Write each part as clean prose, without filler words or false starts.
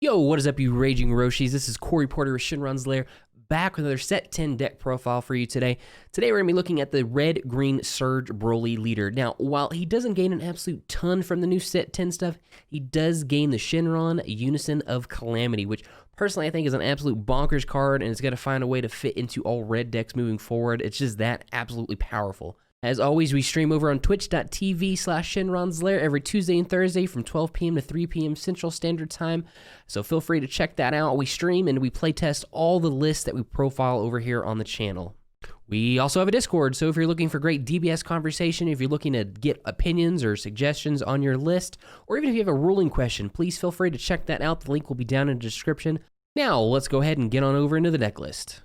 Yo, what is up, you Raging Roshis? This is Corey Porter with Shenron's Lair, back with another Set 10 deck profile for you today. Today we're going to be looking at the Red-Green Surge Broly leader. Now, while he doesn't gain an absolute ton from the new Set 10 stuff, he does gain the Shenron Unison of Calamity, which personally I think is an absolute bonkers card, and it's going to find a way to fit into all red decks moving forward. It's just that absolutely powerful. As always, we stream over on twitch.tv/Shenron's Lair every Tuesday and Thursday from 12 p.m. to 3 p.m. Central Standard Time. So feel free to check that out. We stream and we play test all the lists that we profile over here on the channel. We also have a Discord, so if you're looking for great DBS conversation, if you're looking to get opinions or suggestions on your list, or even if you have a ruling question, please feel free to check that out. The link will be down in the description. Now, let's go ahead and get on over into the deck list.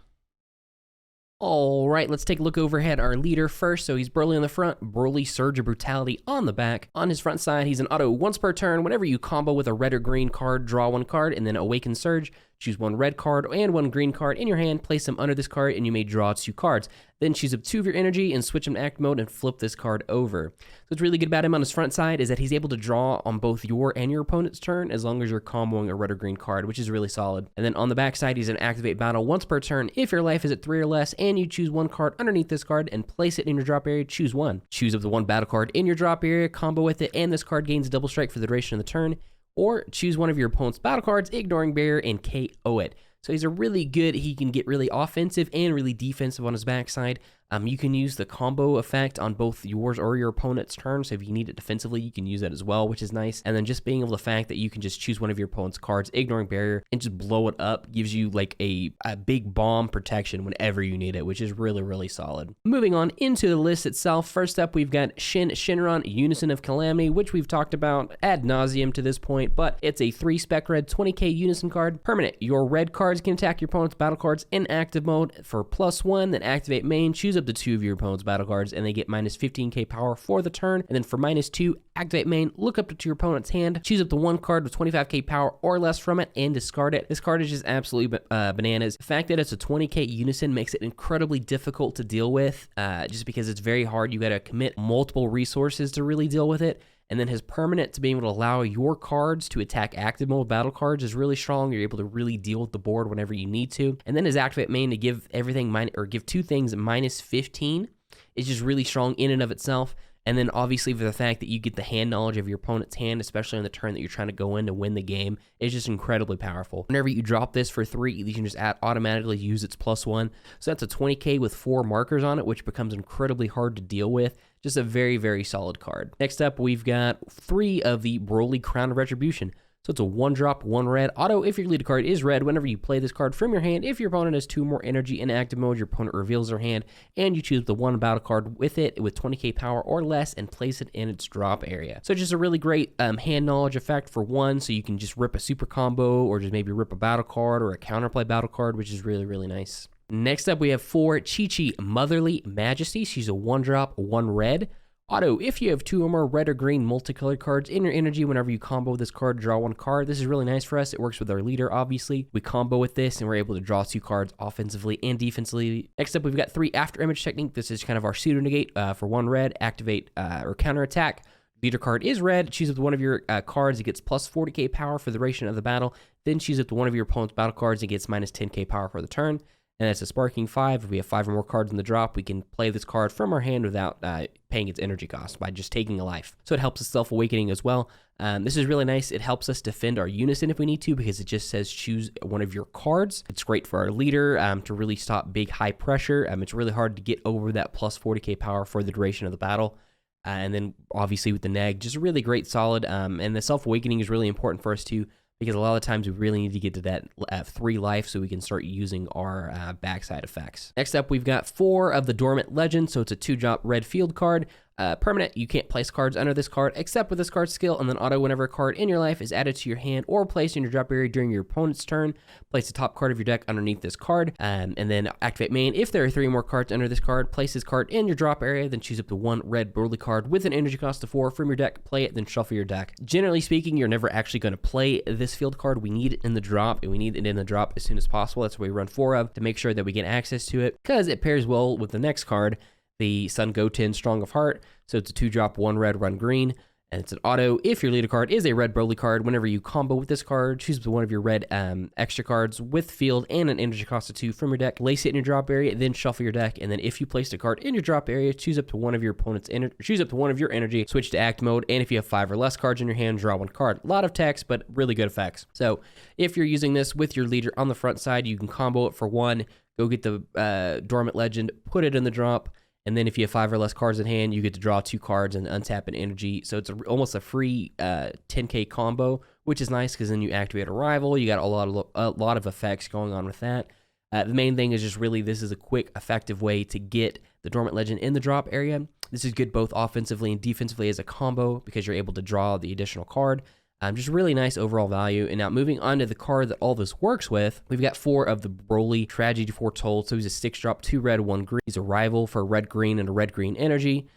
All right, let's take a look overhead. Our leader first, so he's Broly on the front, Broly Surge of Brutality on the back. On his front side, he's an auto once per turn. Whenever you combo with a red or green card, draw one card, and then Awaken Surge. Choose one red card and one green card in your hand, place them under this card, and you may draw 2 cards. Then choose up 2 of your energy and switch them to active mode and flip this card over. So what's really good about him on his front side is that he's able to draw on both your and your opponent's turn as long as you're comboing a red or green card, which is really solid. And then on the back side, he's an activate battle once per turn. If your life is at 3 or less and you choose one card underneath this card and place it in your drop area, choose one. Choose up the one battle card in your drop area, combo with it, and this card gains double strike for the duration of the turn. Or choose one of your opponent's battle cards, ignoring barrier, and KO it. So he's a really good, he can get really offensive and really defensive on his backside. You can use the combo effect on both yours or your opponent's turn, so if you need it defensively, you can use that as well, which is nice. And then just being able to the fact that you can just choose one of your opponent's cards, ignoring barrier, and just blow it up gives you like a big bomb protection whenever you need it, which is really, really solid. Moving on into the list itself, first up we've got Shenron Unison of Calamity, which we've talked about ad nauseum to this point, but it's a 3-spec red 20k Unison card. Permanent, your red cards can attack your opponent's battle cards in active mode for +1, then activate main, choose up to 2 of your opponent's battle cards, and they get minus 15k power for the turn. And then for -2, activate main, look up to your opponent's hand, choose up the 1 card with 25k power or less from it, and discard it. This card is just absolutely bananas. The fact that it's a 20k Unison makes it incredibly difficult to deal with, just because it's very hard. You gotta commit multiple resources to really deal with it. And then his permanent to be able to allow your cards to attack active mode battle cards is really strong. You're able to really deal with the board whenever you need to. And then his activate main to give everything give 2 things minus 15 is just really strong in and of itself. And then obviously for the fact that you get the hand knowledge of your opponent's hand, especially on the turn that you're trying to go in to win the game, is just incredibly powerful. Whenever you drop this for 3, you can just automatically use its +1. So that's a 20k with 4 markers on it, which becomes incredibly hard to deal with. Just a very, very solid card. Next up, we've got 3 of the Broly Crown of Retribution. So it's a 1-drop, 1 red. Auto, if your lead card is red, whenever you play this card from your hand, if your opponent has 2 more energy in active mode, your opponent reveals their hand, and you choose the 1 battle card with it with 20k power or less and place it in its drop area. So just a really great hand knowledge effect for 1, so you can just rip a super combo or just maybe rip a battle card or a counterplay battle card, which is really, really nice. Next up, we have 4 Qiqi Motherly Majesty. She's a 1-drop, 1 red. Auto, if you have 2 or more red or green multicolored cards in your energy, whenever you combo with this card, draw 1 card. This is really nice for us. It works with our leader, obviously. We combo with this, and we're able to draw 2 cards offensively and defensively. Next up, we've got 3 After Image Technique. This is kind of our pseudo negate for 1 red, activate or counter attack. Leader card is red. Choose up one of your cards. It gets plus 40k power for the duration of the battle. Then choose up one of your opponent's battle cards. It gets minus 10k power for the turn. And that's a Sparking 5. If we have 5 or more cards in the drop, we can play this card from our hand without paying its energy cost by just taking a life. So it helps us self-awakening as well. This is really nice. It helps us defend our Unison if we need to, because it just says choose one of your cards. It's great for our leader to really stop big high pressure. It's really hard to get over that plus 40k power for the duration of the battle. And then obviously with the neg, just really great solid. And the self-awakening is really important for us too, because a lot of times we really need to get to that 3 life so we can start using our backside effects. Next up, we've got 4 of the Dormant Legend. So it's a 2-drop red field card. Permanent, you can't place cards under this card except with this card's skill, and then auto, whenever a card in your life is added to your hand or placed in your drop area during your opponent's turn, place the top card of your deck underneath this card, and then activate main. If there are 3 more cards under this card, place this card in your drop area, then choose up the 1 red Broly card with an energy cost of 4 from your deck, play it, then shuffle your deck. Generally speaking, you're never actually going to play this field card. We need it in the drop, and we need it in the drop as soon as possible. That's what we run 4 of to make sure that we get access to it, because it pairs well with the next card, the Sun Goten Strong of Heart. So it's a 2-drop, 1 red, 1 green. And it's an auto. If your leader card is a red Broly card, whenever you combo with this card, choose one of your red extra cards with field and an energy cost of 2 from your deck, place it in your drop area, then shuffle your deck. And then if you placed a card in your drop area, choose up to one of your opponent's energy, switch to act mode, and if you have 5 or less cards in your hand, draw 1 card. A lot of text, but really good effects. So if you're using this with your leader on the front side, you can combo it for 1, go get the Dormant Legend, put it in the drop, and then if you have 5 or less cards in hand, you get to draw 2 cards and untap an energy. So it's almost a free 10k combo, which is nice because then you activate a rival. You got a lot of effects going on with that. The main thing is just really this is a quick, effective way to get the Dormant Legend in the drop area. This is good both offensively and defensively as a combo because you're able to draw the additional card. Just really nice overall value. And now moving on to the card that all this works with, we've got 4 of the Broly Tragedy Foretold. So he's a 6-drop, 2 red, 1 green. He's a rival for red-green and a red-green energy.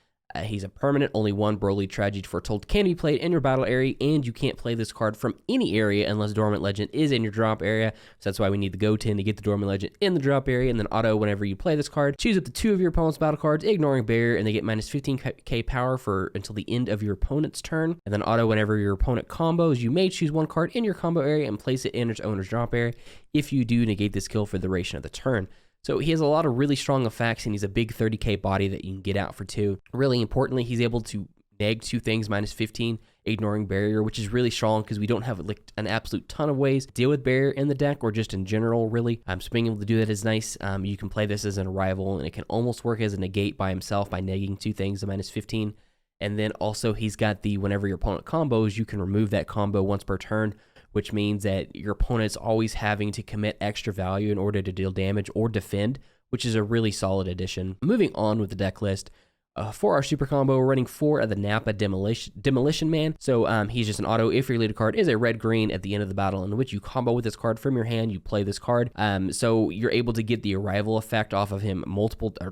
He's a permanent. Only 1 Broly Tragedy Foretold can be played in your battle area, and you can't play this card from any area unless Dormant Legend is in your drop area. So that's why we need the Goten to get the Dormant Legend in the drop area, and then auto whenever you play this card. Choose up to 2 of your opponent's battle cards, ignoring barrier, and they get minus 15k power for until the end of your opponent's turn. And then auto whenever your opponent combos, you may choose 1 card in your combo area and place it in its owner's drop area. If you do, negate this kill for the duration of the turn. So he has a lot of really strong effects, and he's a big 30k body that you can get out for 2. Really importantly, he's able to neg 2 things, minus 15, ignoring barrier, which is really strong because we don't have like an absolute ton of ways to deal with barrier in the deck or just in general, really. So being able to do that is nice. You can play this as an arrival, and it can almost work as a negate by himself by negging 2 things to minus 15. And then also he's got the whenever your opponent combos, you can remove that combo once per turn, which means that your opponent's always having to commit extra value in order to deal damage or defend, which is a really solid addition. Moving on with the deck list, for our super combo, we're running 4 of the Nappa Demolition Man. So he's just an auto. If your leader card is a red-green at the end of the battle in which you combo with this card from your hand, you play this card. So you're able to get the arrival effect off of him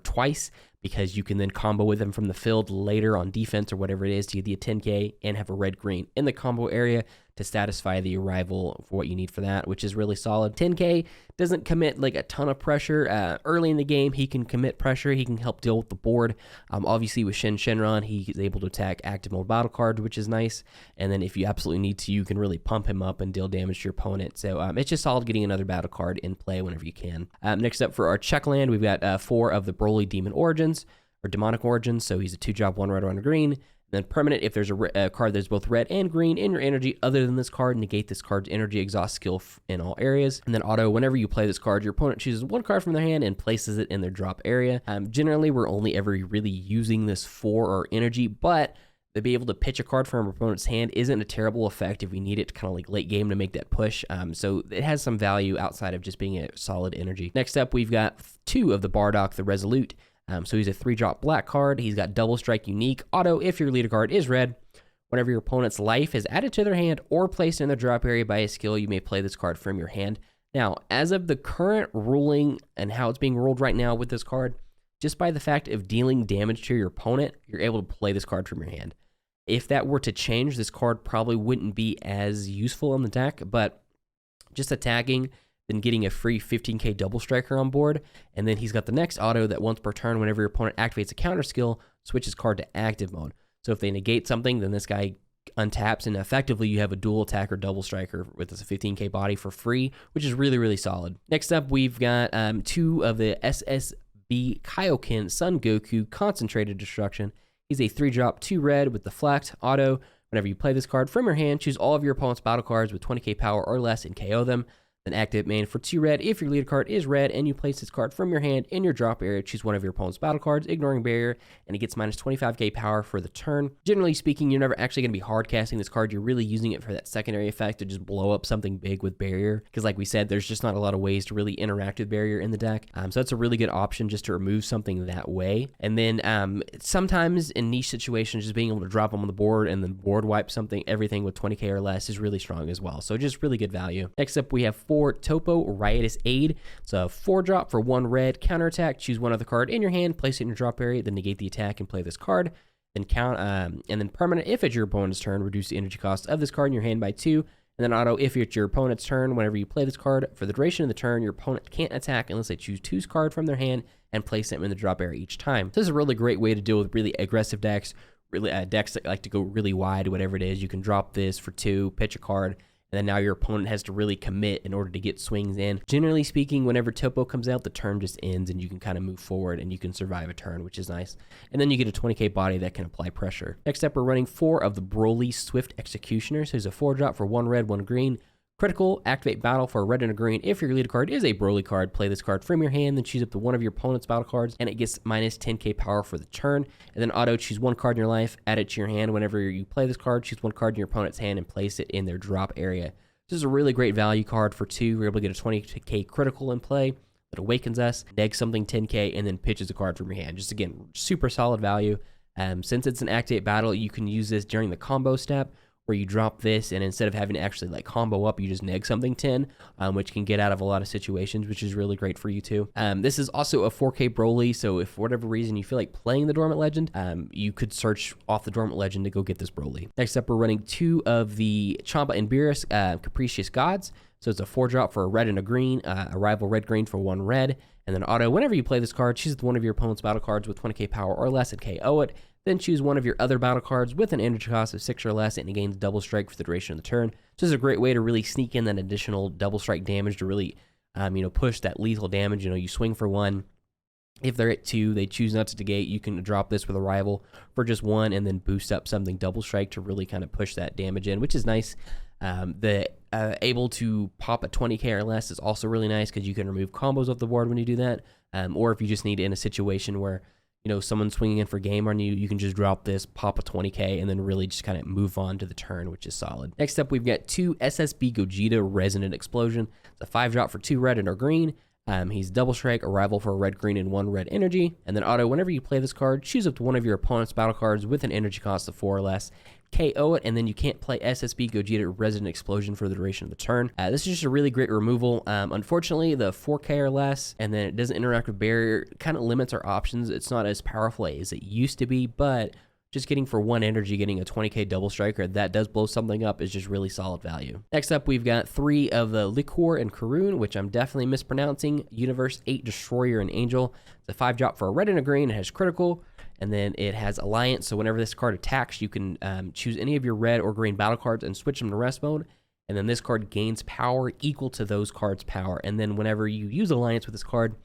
twice, because you can then combo with him from the field later on defense or whatever it is to get the 10k and have a red-green in the combo area to satisfy the arrival for what you need for that, which is really solid. 10k doesn't commit like a ton of pressure. Early in the game, he can commit pressure. He can help deal with the board. Obviously, with Shenron, he's able to attack active mode battle cards, which is nice. And then if you absolutely need to, you can really pump him up and deal damage to your opponent. So it's just solid getting another battle card in play whenever you can. Next up for our check land, we've got 4 of the Broly Demon Origins, or Demonic Origins. So he's a 2-drop, 1 red, 1 green. Then permanent, if there's a card that's both red and green in your energy other than this card, negate this card's energy exhaust skill in all areas. And then auto, whenever you play this card, your opponent chooses 1 card from their hand and places it in their drop area. Generally, we're only ever really using this for our energy, but to be able to pitch a card from our opponent's hand isn't a terrible effect if we need it kind of like late game to make that push. So it has some value outside of just being a solid energy. Next up, we've got 2 of the Bardock, the Resolute. So he's a 3-drop black card. He's got double strike unique. Auto, if your leader card is red, whenever your opponent's life is added to their hand or placed in their drop area by a skill, you may play this card from your hand. Now, as of the current ruling and how it's being ruled right now with this card, just by the fact of dealing damage to your opponent, you're able to play this card from your hand. If that were to change, this card probably wouldn't be as useful in the deck, but just attacking, then getting a free 15k double striker on board, and then he's got the next auto that once per turn, whenever your opponent activates a counter skill, switches card to active mode. So if they negate something, then this guy untaps, and effectively you have a dual attacker double striker with this 15k body for free, which is really, really solid. Next up, we've got 2 of the SSB Kaioken Son Goku Concentrated Destruction. He's a 3-drop, 2 red with Deflect auto. Whenever you play this card from your hand, choose all of your opponent's battle cards with 20k power or less and KO them. Then activate main for 2 red. If your leader card is red and you place this card from your hand in your drop area, choose one of your opponent's battle cards, ignoring barrier, and it gets minus 25k power for the turn. Generally speaking, you're never actually going to be hard casting this card. You're really using it for that secondary effect to just blow up something big with barrier. Because like we said, there's just not a lot of ways to really interact with barrier in the deck. So that's a really good option just to remove something that way. And then sometimes in niche situations, just being able to drop them on the board and then board wipe everything with 20k or less is really strong as well. So just really good value. Next up, we have 4 Topo Riotous Aid. It's a 4-drop for 1 red counterattack. Choose one other card in your hand, place it in your drop area, then negate the attack and play this card. Then and then permanent, if it's your opponent's turn, reduce the energy cost of this card in your hand by 2. And then auto, if it's your opponent's turn, whenever you play this card, for the duration of the turn, your opponent can't attack unless they choose 2 cards from their hand and place them in the drop area each time. So this is a really great way to deal with really aggressive decks really decks that like to go really wide, whatever it is, you can drop this for 2, pitch a card, and then now your opponent has to really commit in order to get swings in. Generally speaking, whenever Topo comes out, the turn just ends and you can kind of move forward and you can survive a turn, which is nice. And then you get a 20k body that can apply pressure. Next up, we're running 4 of the Broly Swift Executioners. There's a 4-drop for 1 red, 1 green. Critical, activate battle for a red and a green. If your leader card is a Broly card, play this card from your hand, then choose up to one of your opponent's battle cards, and it gets minus 10k power for the turn. And then auto, choose 1 card in your life, add it to your hand. Whenever you play this card, choose 1 card in your opponent's hand and place it in their drop area. This is a really great value card for 2. We're able to get a 20k critical in play that awakens us, neg something 10k, and then pitches a card from your hand. Just again, super solid value. Since it's an activate battle, you can use this during the combo step, where you drop this, and instead of having to actually like combo up, you just neg something 10, which can get out of a lot of situations, which is really great for you too. This is also a 4k Broly, so if for whatever reason you feel like playing the Dormant Legend, you could search off the Dormant Legend to go get this Broly. Next up, we're running 2 of the Champa and Beerus Capricious Gods. So it's a 4-drop for a red and a green, a rival red-green for 1 red, and then auto, whenever you play this card, choose one of your opponent's battle cards with 20k power or less and KO it. Then choose one of your other battle cards with an energy cost of 6 or less, and it gains double strike for the duration of the turn. So this is a great way to really sneak in that additional double strike damage to really, push that lethal damage. You swing for 1. If they're at 2, they choose not to negate. You can drop this with a rival for just 1, and then boost up something double strike to really kind of push that damage in, which is nice. Able to pop at 20k or less is also really nice because you can remove combos off the board when you do that. Or if you just need it in a situation where someone's swinging in for game on you, you can just drop this, pop a 20k, and then really just kind of move on to the turn, which is solid. Next up, we've got 2 SSB Gogeta Resonant Explosion. It's a 5-drop for 2 red and a green. He's double strike, a rival for a red, green, and 1 red energy. And then auto, whenever you play this card, choose up to one of your opponent's battle cards with an energy cost of 4 or less, KO it, and then you can't play SSB Gogeta Resonant Explosion for the duration of the turn. This is just a really great removal. Unfortunately, the 4k or less, and then it doesn't interact with barrier, kind of limits our options. It's not as powerful as it used to be, but just getting for 1 energy, getting a 20k double striker that does blow something up is just really solid value. Next up, we've got 3 of the Liquor and Karun, which I'm definitely mispronouncing. Universe 8 Destroyer and Angel. It's a 5-drop for a red and a green. It has critical, and then it has Alliance. So whenever this card attacks, you can choose any of your red or green battle cards and switch them to rest mode. And then this card gains power equal to those cards' power. And then whenever you use Alliance with this card,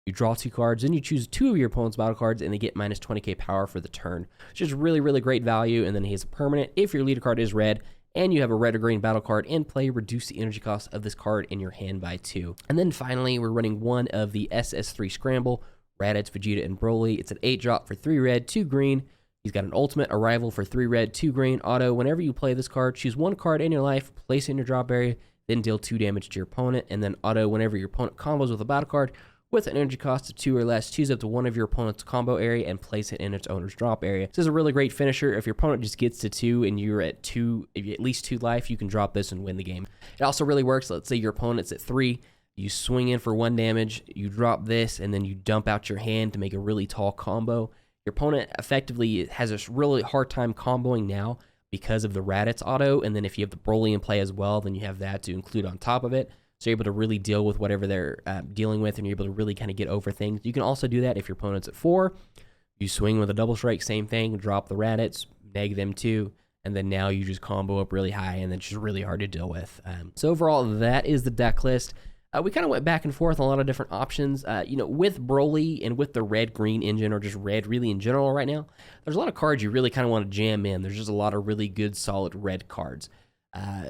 you draw 2 cards, then you choose 2 of your opponent's battle cards, and they get minus 20k power for the turn. Which is really, really great value. And then he has a permanent. If your leader card is red, and you have a red or green battle card in play, reduce the energy cost of this card in your hand by 2. And then finally, we're running 1 of the SS3 Scramble, Raditz, Vegeta, and Broly. It's an 8-drop for 3 red, 2 green. He's got an ultimate, a rival for 3 red, 2 green. Auto, whenever you play this card, choose 1 card in your life, place it in your drop area, then deal 2 damage to your opponent. And then auto, whenever your opponent combos with a battle card with an energy cost of 2 or less, choose up to one of your opponent's combo area and place it in its owner's drop area. This is a really great finisher. If your opponent just gets to 2 and you're at 2, if you at least 2 life, you can drop this and win the game. It also really works. Let's say your opponent's at 3. You swing in for 1 damage, you drop this, and then you dump out your hand to make a really tall combo. Your opponent effectively has a really hard time comboing now because of the Raditz auto, and then if you have the Broly in play as well, then you have that to include on top of it. So you're able to really deal with whatever they're dealing with, and you're able to really kind of get over things. You can also do that if your opponent's at 4. You swing with a double strike, same thing, drop the Raditz, neg them 2, and then now you just combo up really high, and it's just really hard to deal with. So overall, that is the deck list. We kind of went back and forth on a lot of different options. With Broly and with the red-green engine, or just red really in general right now, there's a lot of cards you really kind of want to jam in. There's just a lot of really good, solid red cards.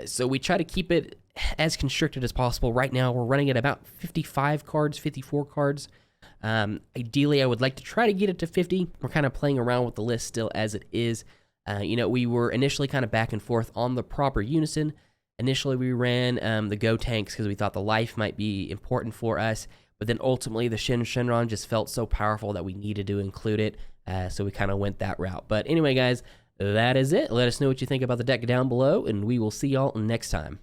So we try to keep it as constricted as possible. Right now, we're running at about 55 cards, 54 cards. Ideally, I would like to try to get it to 50. We're kind of playing around with the list still as it is. We were initially kind of back and forth on the proper unison. Initially, we ran the Go tanks because we thought the life might be important for us, but then ultimately the Shenron just felt so powerful that we needed to include it, so we kind of went that route. But anyway, guys, that is it. Let us know what you think about the deck down below, and we will see y'all next time.